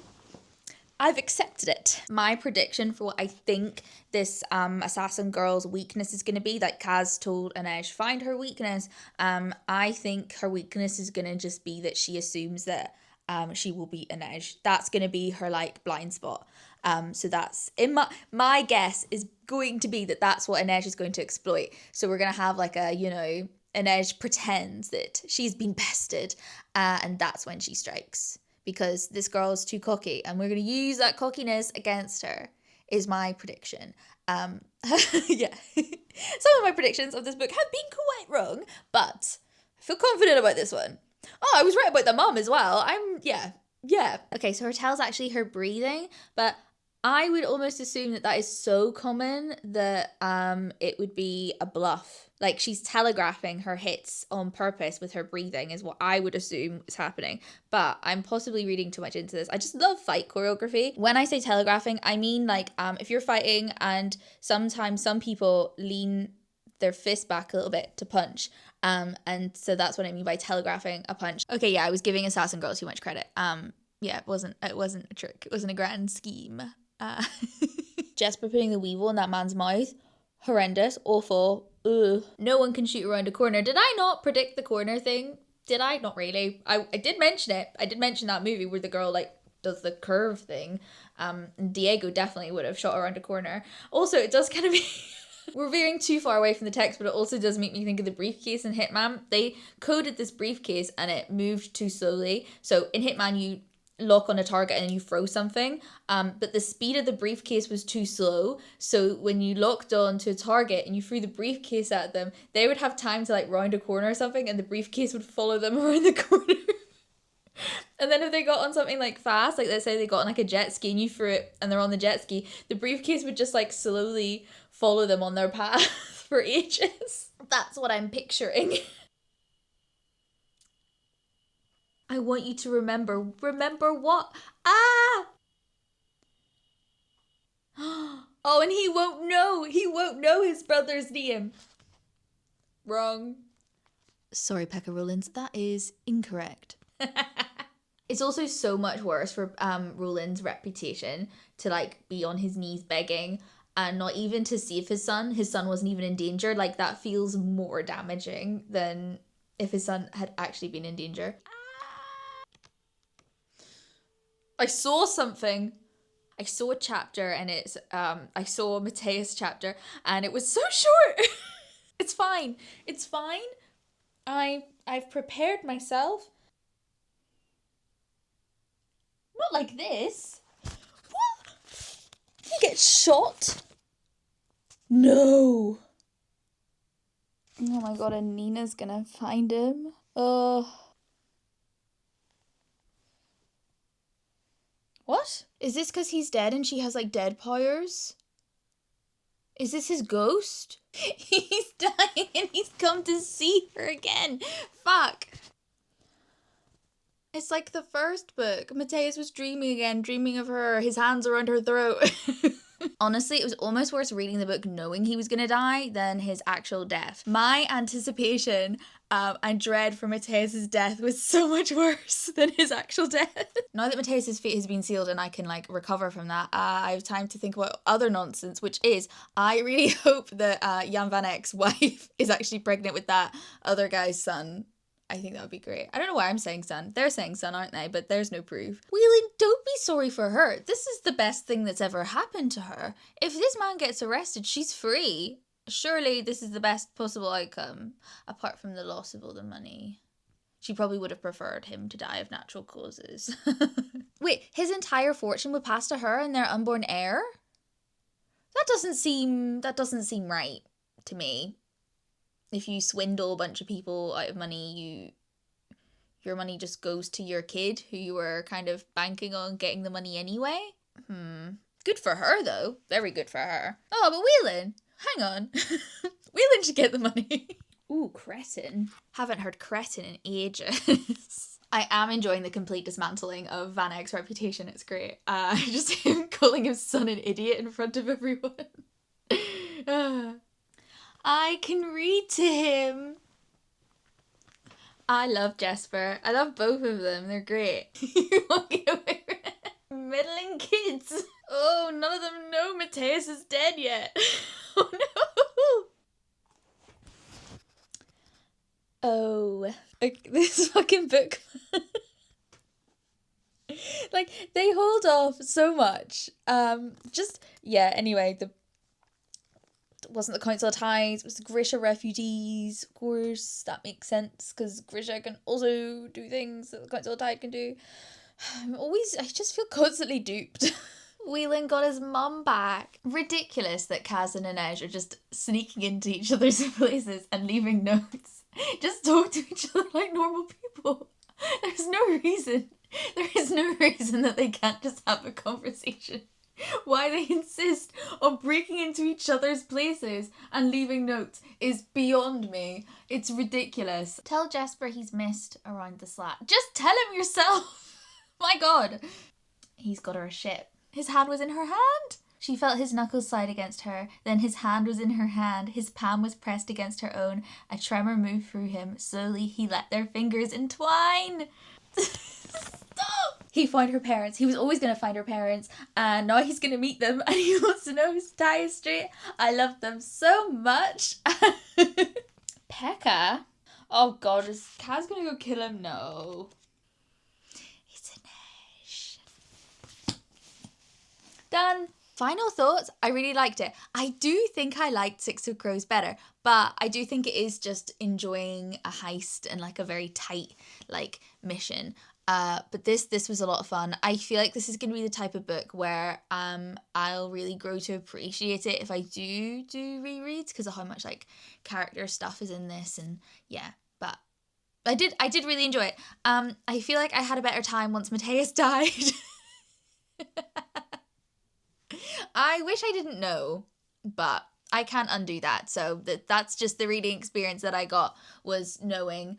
I've accepted it. My prediction for what I think this assassin girl's weakness is going to be, like Kaz told Inej, find her weakness. I think her weakness is going to just be that she assumes that she will beat Inej. That's going to be her like blind spot. So that's in my guess is going to be that that's what Inej is going to exploit. So we're going to have like a, Inej pretends that she's been bested, and that's when she strikes. Because this girl is too cocky, and we're going to use that cockiness against her, is my prediction. Yeah. Some of my predictions of this book have been quite wrong, but I feel confident about this one. Oh, I was right about the mum as well. Yeah. Okay, so her tell's actually her breathing, but I would almost assume that that is so common that it would be a bluff. Like she's telegraphing her hits on purpose with her breathing is what I would assume is happening. But I'm possibly reading too much into this. I just love fight choreography. When I say telegraphing, I mean like if you're fighting and sometimes some people lean their fist back a little bit to punch. And so that's what I mean by telegraphing a punch. Okay, yeah, I was giving Assassin Girl too much credit. Yeah, it wasn't a trick. It wasn't a grand scheme. Jesper putting the weevil in that man's mouth. Horrendous, awful. Ugh. No one can shoot around a corner. Did I not predict the corner thing? Did I? Not really. I did mention it. I did mention that movie where the girl like does the curve thing. Diego definitely would have shot around a corner. Also, it does kind of be we're veering too far away from the text, but it also does make me think of the briefcase in Hitman. They coded this briefcase and it moved too slowly. So in Hitman, you lock on a target and then you throw something. But the speed of the briefcase was too slow. So when you locked on to a target and you threw the briefcase at them, they would have time to like round a corner or something and the briefcase would follow them around the corner. And then if they got on something like fast, like let's say they got on like a jet ski and you threw it and they're on the jet ski, the briefcase would just like slowly follow them on their path for ages. That's what I'm picturing. I want you to remember. Remember what? Ah! Oh, and he won't know. He won't know his brother's name. Wrong. Sorry, Pekka Rollins. That is incorrect. It's also so much worse for Roland's reputation to like be on his knees begging and not even to save his son. His son wasn't even in danger. Like that feels more damaging than if his son had actually been in danger. I saw something. I saw a chapter and it's I saw a Mateus chapter and it was so short. It's fine. It's fine. I've prepared myself. Not like this. What? He gets shot? No. Oh my god, and Nina's gonna find him. What? Is this because he's dead and she has like dead powers? Is this his ghost? He's dying and he's come to see her again. Fuck. It's like the first book. Mateus was dreaming again, dreaming of her, his hands around her throat. Honestly, it was almost worse reading the book knowing he was going to die than his actual death. My anticipation and dread for Mateus's death was so much worse than his actual death. Now that Mateus's fate has been sealed and I can like recover from that, I have time to think about other nonsense, which is I really hope that Jan van Eyck's wife is actually pregnant with that other guy's son. I think that would be great. I don't know why I'm saying son. They're saying son, aren't they? But there's no proof. Whelan, don't be sorry for her. This is the best thing that's ever happened to her. If this man gets arrested, she's free. Surely this is the best possible outcome, apart from the loss of all the money. She probably would have preferred him to die of natural causes. Wait, his entire fortune would pass to her and their unborn heir? That doesn't seem right to me. If you swindle a bunch of people out of money, your money just goes to your kid who you were kind of banking on getting the money anyway. Good for her though. Very good for her. Oh, but Whelan, hang on. Whelan should get the money. Ooh, cretin. Haven't heard cretin in ages. I am enjoying the complete dismantling of Van Eyck's reputation. It's great. Just him calling his son an idiot in front of everyone. I can read to him. I love Jesper. I love both of them. They're great. You're walking away from middling kids. Oh, none of them know Mateus is dead yet. Oh no. Oh, this fucking book. Like, they hold off so much. Anyway, it wasn't the Council of Tides, it was the Grisha refugees, of course. That makes sense, because Grisha can also do things that the Council of Tide can do. I just feel constantly duped. Whelan got his mum back. Ridiculous that Kaz and Inej are just sneaking into each other's places and leaving notes. Just talk to each other like normal people. There's no reason There is no reason that they can't just have a conversation. Why they insist on breaking into each other's places and leaving notes is beyond me. It's ridiculous. Tell Jesper he's missed around the slat. Just tell him yourself. My God. He's got her a ship. His hand was in her hand. She felt his knuckles slide against her. Then his hand was in her hand. His palm was pressed against her own. A tremor moved through him. Slowly he let their fingers entwine. Stop! He found her parents. He was always going to find her parents. And now he's going to meet them. And he wants to know his tie is straight. I love them so much. Pekka? Oh God, is Kaz going to go kill him? No. It's an Ash. Done. Final thoughts, I really liked it. I do think I liked Six of Crows better, but I do think it is just enjoying a heist and like a very tight like mission. But this was a lot of fun. I feel like this is going to be the type of book where I'll really grow to appreciate it if I do rereads because of how much like character stuff is in this, and yeah, but I did really enjoy it. I feel like I had a better time once Mateus died. I wish I didn't know, but I can't undo that. So that's just the reading experience that I got, was knowing.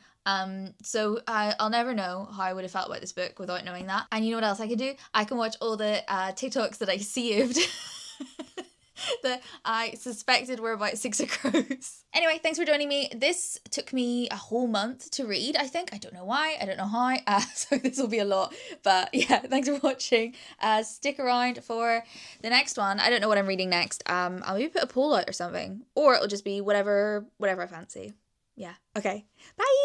So I'll never know how I would have felt about this book without knowing that. And you know what else I can do? I can watch all the TikToks that I saved that I suspected were about Six of Crows. Anyway, thanks for joining me. This took me a whole month to read, I think. I don't know why, I don't know how, so this will be a lot. But yeah, thanks for watching. Stick around for the next one. I don't know what I'm reading next. I'll maybe put a poll out or something. Or it'll just be whatever I fancy. Yeah, okay. Bye!